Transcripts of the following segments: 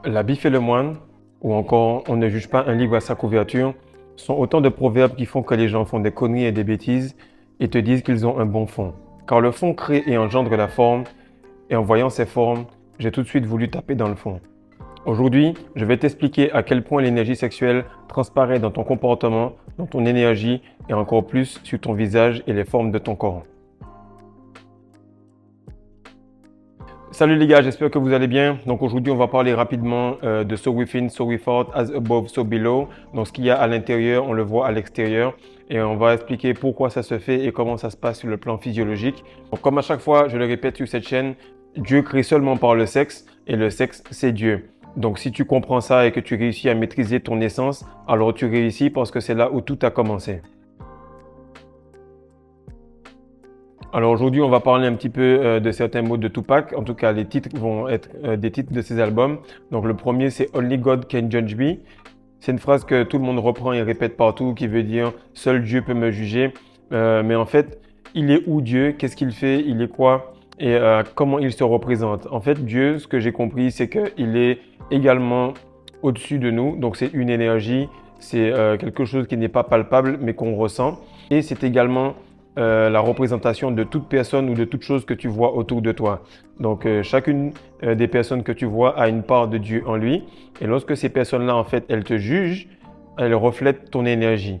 L'habit fait le moine, ou encore on ne juge pas un livre à sa couverture, sont autant de proverbes qui font que les gens font des conneries et des bêtises et te disent qu'ils ont un bon fond. Car le fond crée et engendre la forme, et en voyant ces formes, j'ai tout de suite voulu taper dans le fond. Aujourd'hui, je vais t'expliquer à quel point l'énergie sexuelle transparaît dans ton comportement, dans ton énergie et encore plus sur ton visage et les formes de ton corps. Salut les gars, j'espère que vous allez bien. Donc aujourd'hui, on va parler rapidement de So Within, So Without, As Above, So Below. Donc ce qu'il y a à l'intérieur, on le voit à l'extérieur. Et on va expliquer pourquoi ça se fait et comment ça se passe sur le plan physiologique. Donc comme à chaque fois, je le répète sur cette chaîne, Dieu crée seulement par le sexe et le sexe, c'est Dieu. Donc si tu comprends ça et que tu réussis à maîtriser ton essence, alors tu réussis parce que c'est là où tout a commencé. Alors aujourd'hui, on va parler un petit peu de certains mots de Tupac. En tout cas, les titres vont être des titres de ses albums. Donc le premier, c'est Only God Can Judge Me. C'est une phrase que tout le monde reprend et répète partout, qui veut dire Seul Dieu peut me juger. Mais en fait, il est où Dieu? Qu'est-ce qu'il fait? Il est quoi? Et comment il se représente? En fait, Dieu, ce que j'ai compris, c'est qu'il est également au-dessus de nous. Donc c'est une énergie, c'est quelque chose qui n'est pas palpable, mais qu'on ressent. Et c'est également la représentation de toute personne ou de toute chose que tu vois autour de toi. Donc, chacune des personnes que tu vois a une part de Dieu en lui. Et lorsque ces personnes-là, en fait, elles te jugent, elles reflètent ton énergie.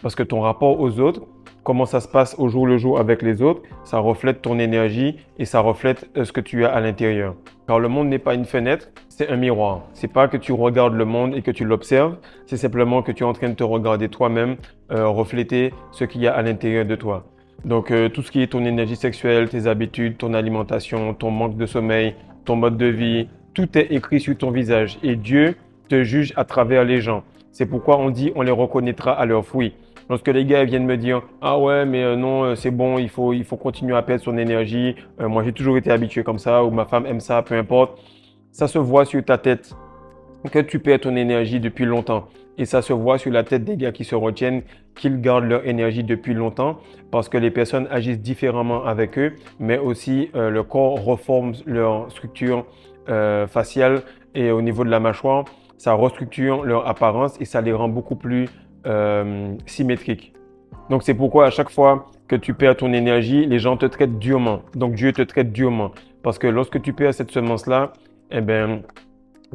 Parce que ton rapport aux autres, comment ça se passe au jour le jour avec les autres, ça reflète ton énergie et ça reflète ce que tu as à l'intérieur. Car le monde n'est pas une fenêtre, c'est un miroir. C'est pas que tu regardes le monde et que tu l'observes, c'est simplement que tu es en train de te regarder toi-même, refléter ce qu'il y a à l'intérieur de toi. Donc, tout ce qui est ton énergie sexuelle, tes habitudes, ton alimentation, ton manque de sommeil, ton mode de vie, tout est écrit sur ton visage. Et Dieu te juge à travers les gens. C'est pourquoi on dit on les reconnaîtra à leurs fruits. Lorsque les gars viennent me dire ah ouais mais non c'est bon il faut continuer à perdre son énergie moi j'ai toujours été habitué comme ça ou ma femme aime ça peu importe ça se voit sur ta tête que tu perds ton énergie depuis longtemps. Et ça se voit sur la tête des gars qui se retiennent, qu'ils gardent leur énergie depuis longtemps parce que les personnes agissent différemment avec eux, mais aussi le corps reforme leur structure faciale et au niveau de la mâchoire, ça restructure leur apparence et ça les rend beaucoup plus symétriques. Donc c'est pourquoi à chaque fois que tu perds ton énergie, les gens te traitent durement. Donc Dieu te traite durement parce que lorsque tu perds cette semence-là, eh ben,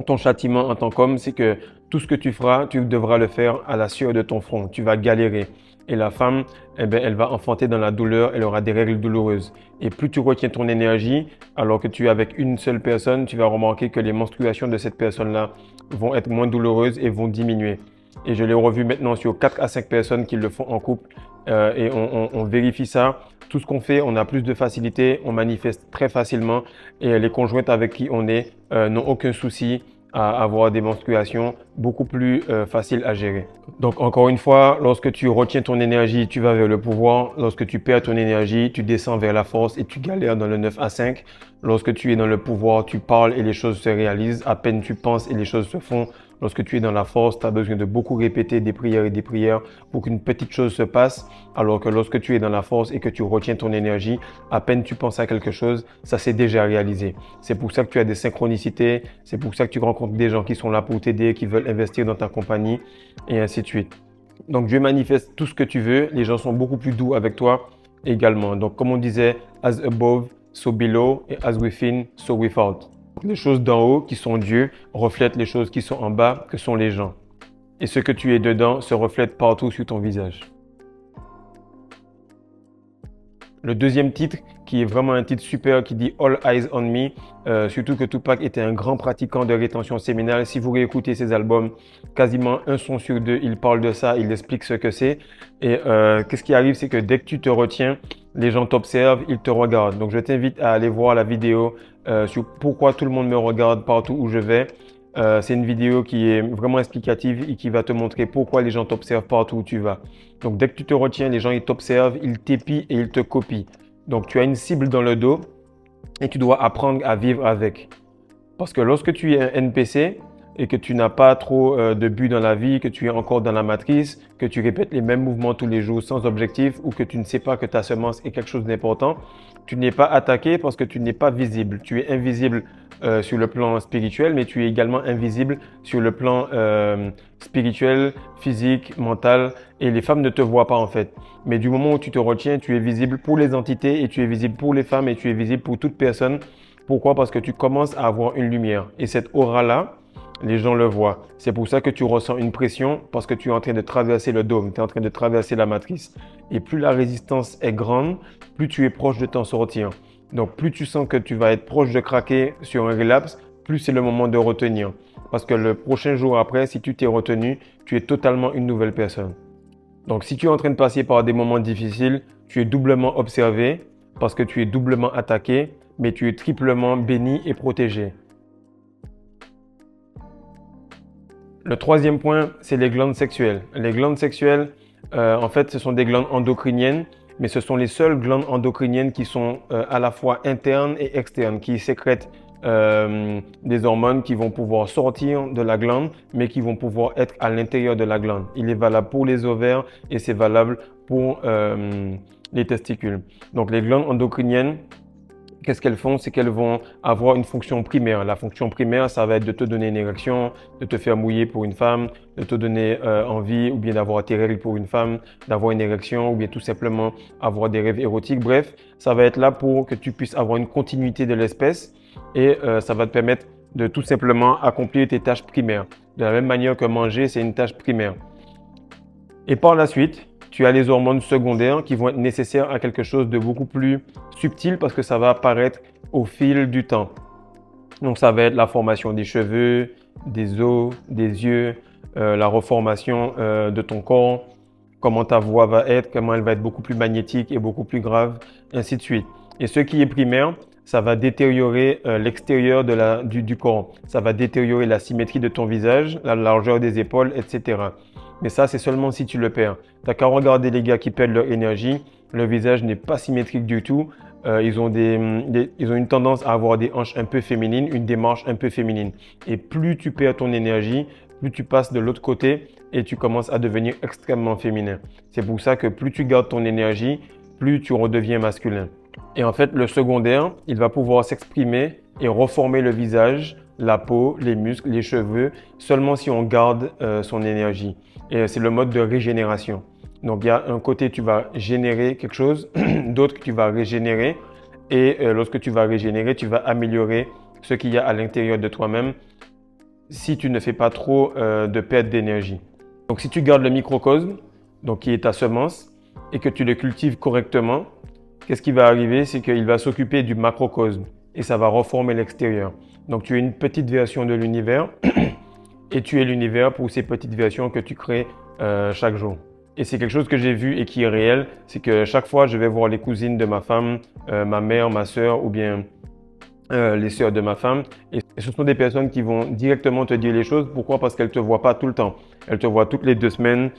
ton châtiment en tant qu'homme, c'est que tout ce que tu feras, tu devras le faire à la sueur de ton front. Tu vas galérer. Et la femme, eh bien, elle va enfanter dans la douleur, elle aura des règles douloureuses. Et plus tu retiens ton énergie, alors que tu es avec une seule personne, tu vas remarquer que les menstruations de cette personne-là vont être moins douloureuses et vont diminuer. Et je l'ai revu maintenant sur 4 à 5 personnes qui le font en couple et on vérifie ça. Tout ce qu'on fait, on a plus de facilité, on manifeste très facilement et les conjointes avec qui on est n'ont aucun souci à avoir des menstruations beaucoup plus faciles à gérer. Donc encore une fois, lorsque tu retiens ton énergie, tu vas vers le pouvoir. Lorsque tu perds ton énergie, tu descends vers la force et tu galères dans le 9 à 5. Lorsque tu es dans le pouvoir, tu parles et les choses se réalisent. À peine tu penses et les choses se font. Lorsque tu es dans la force, tu as besoin de beaucoup répéter des prières et des prières pour qu'une petite chose se passe. Alors que lorsque tu es dans la force et que tu retiens ton énergie, à peine tu penses à quelque chose, ça s'est déjà réalisé. C'est pour ça que tu as des synchronicités. C'est pour ça que tu rencontres des gens qui sont là pour t'aider, qui veulent investir dans ta compagnie et ainsi de suite. Donc Dieu manifeste tout ce que tu veux. Les gens sont beaucoup plus doux avec toi également. Donc comme on disait, as above, so below et as within, so without. Les choses d'en haut qui sont Dieu reflètent les choses qui sont en bas que sont les gens. Et ce que tu es dedans se reflète partout sur ton visage. Le deuxième titre, qui est vraiment un titre super, qui dit All Eyes on Me, surtout que Tupac était un grand pratiquant de rétention séminale. Si vous réécoutez ses albums, quasiment un son sur deux, il parle de ça, il explique ce que c'est. Et qu'est-ce qui arrive, c'est que dès que tu te retiens, les gens t'observent, ils te regardent. Donc je t'invite à aller voir la vidéo sur pourquoi tout le monde me regarde partout où je vais. C'est une vidéo qui est vraiment explicative et qui va te montrer pourquoi les gens t'observent partout où tu vas. Donc, dès que tu te retiens, les gens ils t'observent, ils t'épient et ils te copient. Donc, tu as une cible dans le dos et tu dois apprendre à vivre avec. Parce que lorsque tu es un NPC et que tu n'as pas trop de but dans la vie, que tu es encore dans la matrice, que tu répètes les mêmes mouvements tous les jours sans objectif ou que tu ne sais pas que ta semence est quelque chose d'important, tu n'es pas attaqué parce que tu n'es pas visible. Tu es invisible sur le plan spirituel, mais tu es également invisible sur le plan spirituel, physique, mental. Et les femmes ne te voient pas en fait. Mais du moment où tu te retiens, tu es visible pour les entités et tu es visible pour les femmes et tu es visible pour toute personne. Pourquoi? Parce que tu commences à avoir une lumière. Et cette aura-là, les gens le voient. C'est pour ça que tu ressens une pression parce que tu es en train de traverser le dôme, tu es en train de traverser la matrice. Et plus la résistance est grande, plus tu es proche de t'en sortir. Donc plus tu sens que tu vas être proche de craquer sur un relapse, plus c'est le moment de retenir. Parce que le prochain jour après, si tu t'es retenu, tu es totalement une nouvelle personne. Donc si tu es en train de passer par des moments difficiles, tu es doublement observé parce que tu es doublement attaqué, mais tu es triplement béni et protégé. Le troisième point, c'est les glandes sexuelles. Les glandes sexuelles, en fait, ce sont des glandes endocriniennes, mais ce sont les seules glandes endocriniennes qui sont à la fois internes et externes, qui sécrètent des hormones qui vont pouvoir sortir de la glande, mais qui vont pouvoir être à l'intérieur de la glande. Il est valable pour les ovaires et c'est valable pour les testicules. Donc les glandes endocriniennes, qu'est-ce qu'elles font? C'est qu'elles vont avoir une fonction primaire. La fonction primaire, ça va être de te donner une érection, de te faire mouiller pour une femme, de te donner envie ou bien d'avoir tes règles pour une femme, d'avoir une érection ou bien tout simplement avoir des rêves érotiques. Bref, ça va être là pour que tu puisses avoir une continuité de l'espèce et ça va te permettre de tout simplement accomplir tes tâches primaires. De la même manière que manger, c'est une tâche primaire. Et par la suite, tu as les hormones secondaires qui vont être nécessaires à quelque chose de beaucoup plus subtil parce que ça va apparaître au fil du temps. Donc ça va être la formation des cheveux, des os, des yeux, la reformation de ton corps, comment ta voix va être, comment elle va être beaucoup plus magnétique et beaucoup plus grave, ainsi de suite. Et ce qui est primaire, ça va détériorer l'extérieur du corps. Ça va détériorer la symétrie de ton visage, la largeur des épaules, etc. Mais ça, c'est seulement si tu le perds. Tu n'as qu'à regarder les gars qui perdent leur énergie. Le visage n'est pas symétrique du tout. Ils ont une tendance à avoir des hanches un peu féminines, une démarche un peu féminine. Et plus tu perds ton énergie, plus tu passes de l'autre côté et tu commences à devenir extrêmement féminin. C'est pour ça que plus tu gardes ton énergie, plus tu redeviens masculin. Et en fait, le secondaire, il va pouvoir s'exprimer et reformer le visage, la peau, les muscles, les cheveux, seulement si on garde son énergie. Et c'est le mode de régénération. Donc, il y a un côté, tu vas générer quelque chose, d'autre que tu vas régénérer. Et lorsque tu vas régénérer, tu vas améliorer ce qu'il y a à l'intérieur de toi-même si tu ne fais pas trop de perte d'énergie. Donc, si tu gardes le microcosme, donc qui est ta semence, et que tu le cultives correctement, qu'est-ce qui va arriver? C'est qu'il va s'occuper du macrocosme et ça va reformer l'extérieur. Donc, tu es une petite version de l'univers et tu es l'univers pour ces petites versions que tu crées chaque jour. Et c'est quelque chose que j'ai vu et qui est réel, c'est que chaque fois, je vais voir les cousines de ma femme, ma mère, ma sœur ou bien les sœurs de ma femme. Et ce sont des personnes qui vont directement te dire les choses. Pourquoi? Parce qu'elles ne te voient pas tout le temps. Elles te voient toutes les 2 semaines,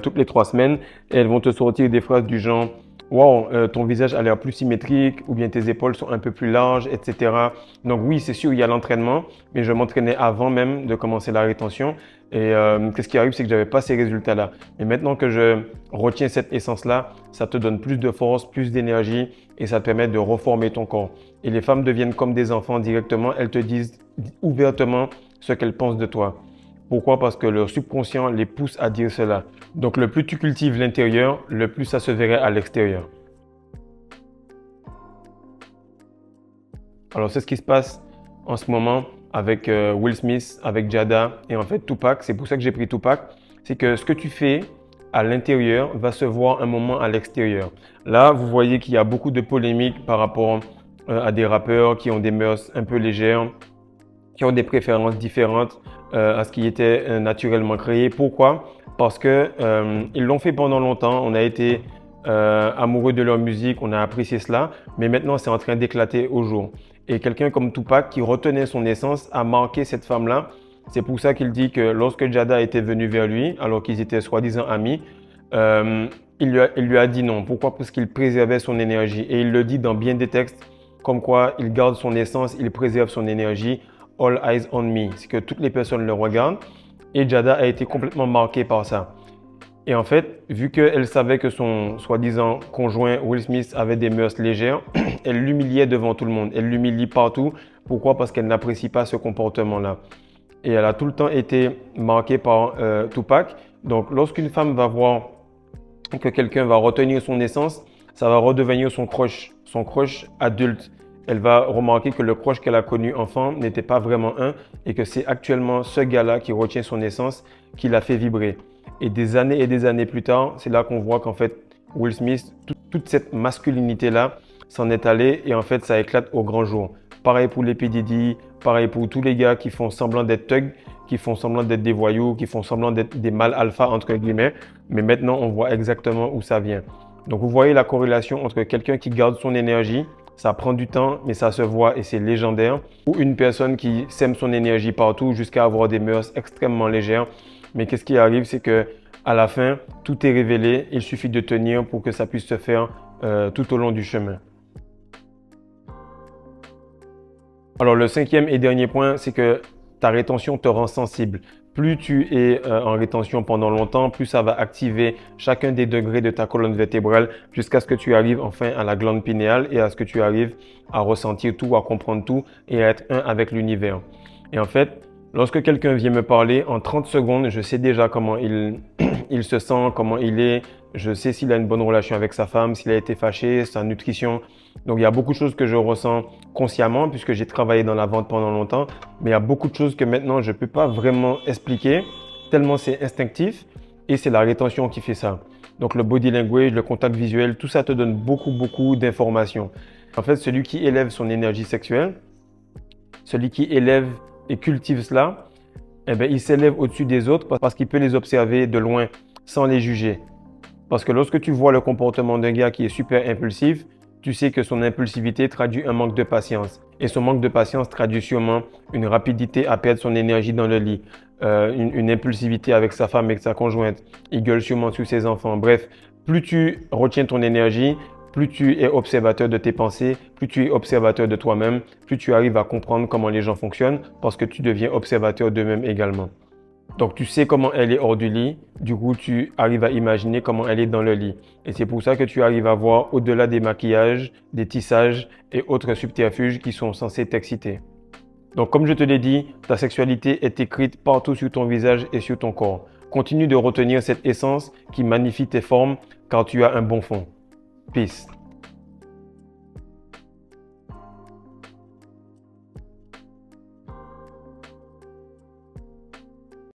toutes les 3 semaines et elles vont te sortir des phrases du genre « Wow, ton visage a l'air plus symétrique » ou bien « Tes épaules sont un peu plus larges », etc. Donc oui, c'est sûr, il y a l'entraînement, mais je m'entraînais avant même de commencer la rétention. Et qu'est-ce qui arrive, c'est que je n'avais pas ces résultats-là. Mais maintenant que je retiens cette essence-là, ça te donne plus de force, plus d'énergie et ça te permet de reformer ton corps. Et les femmes deviennent comme des enfants directement. Elles te disent ouvertement ce qu'elles pensent de toi. Pourquoi? Parce que leur subconscient les pousse à dire cela. Donc le plus tu cultives l'intérieur, le plus ça se verrait à l'extérieur. Alors c'est ce qui se passe en ce moment avec Will Smith, avec Jada et en fait Tupac. C'est pour ça que j'ai pris Tupac. C'est que ce que tu fais à l'intérieur va se voir un moment à l'extérieur. Là, vous voyez qu'il y a beaucoup de polémiques par rapport à des rappeurs qui ont des mœurs un peu légères, qui ont des préférences différentes à ce qui était naturellement créé. Pourquoi? Parce que ils l'ont fait pendant longtemps. On a été amoureux de leur musique, on a apprécié cela, mais maintenant c'est en train d'éclater au jour. Et quelqu'un comme Tupac qui retenait son essence a marqué cette femme-là. C'est pour ça qu'il dit que lorsque Jada était venue vers lui, alors qu'ils étaient soi-disant amis, il lui a dit non. Pourquoi? Parce qu'il préservait son énergie. Et il le dit dans bien des textes, comme quoi il garde son essence, il préserve son énergie. All eyes on me. C'est que toutes les personnes le regardent. Et Jada a été complètement marqué par ça. Et en fait, vu qu'elle savait que son soi-disant conjoint Will Smith avait des mœurs légères, elle l'humiliait devant tout le monde. Elle l'humilie partout. Pourquoi? Parce qu'elle n'apprécie pas ce comportement-là. Et elle a tout le temps été marquée par Tupac. Donc, lorsqu'une femme va voir que quelqu'un va retenir son essence, ça va redevenir son crush adulte. Elle va remarquer que le crush qu'elle a connu enfant n'était pas vraiment un et que c'est actuellement ce gars-là qui retient son essence qui l'a fait vibrer. Et des années plus tard, c'est là qu'on voit qu'en fait, Will Smith, toute cette masculinité-là s'en est allée et en fait, ça éclate au grand jour. Pareil pour les P. Diddy, pareil pour tous les gars qui font semblant d'être thugs, qui font semblant d'être des voyous, qui font semblant d'être des mâles alpha, entre guillemets. Mais maintenant, on voit exactement où ça vient. Donc, vous voyez la corrélation entre quelqu'un qui garde son énergie, ça prend du temps, mais ça se voit et c'est légendaire, ou une personne qui sème son énergie partout jusqu'à avoir des mœurs extrêmement légères. Mais qu'est-ce qui arrive, c'est que à la fin, tout est révélé. Il suffit de tenir pour que ça puisse se faire tout au long du chemin. Alors, le cinquième et dernier point, c'est que ta rétention te rend sensible. Plus tu es en rétention pendant longtemps, plus ça va activer chacun des degrés de ta colonne vertébrale jusqu'à ce que tu arrives enfin à la glande pinéale et à ce que tu arrives à ressentir tout, à comprendre tout et à être un avec l'univers. Et en fait, lorsque quelqu'un vient me parler, en 30 secondes, je sais déjà comment il se sent, comment il est. Je sais s'il a une bonne relation avec sa femme, s'il a été fâché, sa nutrition. Donc, il y a beaucoup de choses que je ressens consciemment puisque j'ai travaillé dans la vente pendant longtemps. Mais il y a beaucoup de choses que maintenant, je ne peux pas vraiment expliquer tellement c'est instinctif et c'est la rétention qui fait ça. Donc, le body language, le contact visuel, tout ça te donne beaucoup d'informations. En fait, celui qui élève son énergie sexuelle, celui qui élève et cultive cela, eh bien, il s'élève au-dessus des autres parce qu'il peut les observer de loin sans les juger. Parce que lorsque tu vois le comportement d'un gars qui est super impulsif, tu sais que son impulsivité traduit un manque de patience. Et son manque de patience traduit sûrement une rapidité à perdre son énergie dans le lit, une impulsivité avec sa femme, avec sa conjointe. Il gueule sûrement sur ses enfants. Bref, plus tu retiens ton énergie, plus tu es observateur de tes pensées, plus tu es observateur de toi-même, plus tu arrives à comprendre comment les gens fonctionnent parce que tu deviens observateur d'eux-mêmes également. Donc, tu sais comment elle est hors du lit. Du coup, tu arrives à imaginer comment elle est dans le lit. Et c'est pour ça que tu arrives à voir au-delà des maquillages, des tissages et autres subterfuges qui sont censés t'exciter. Donc, comme je te l'ai dit, ta sexualité est écrite partout sur ton visage et sur ton corps. Continue de retenir cette essence qui magnifie tes formes car tu as un bon fond. Peace.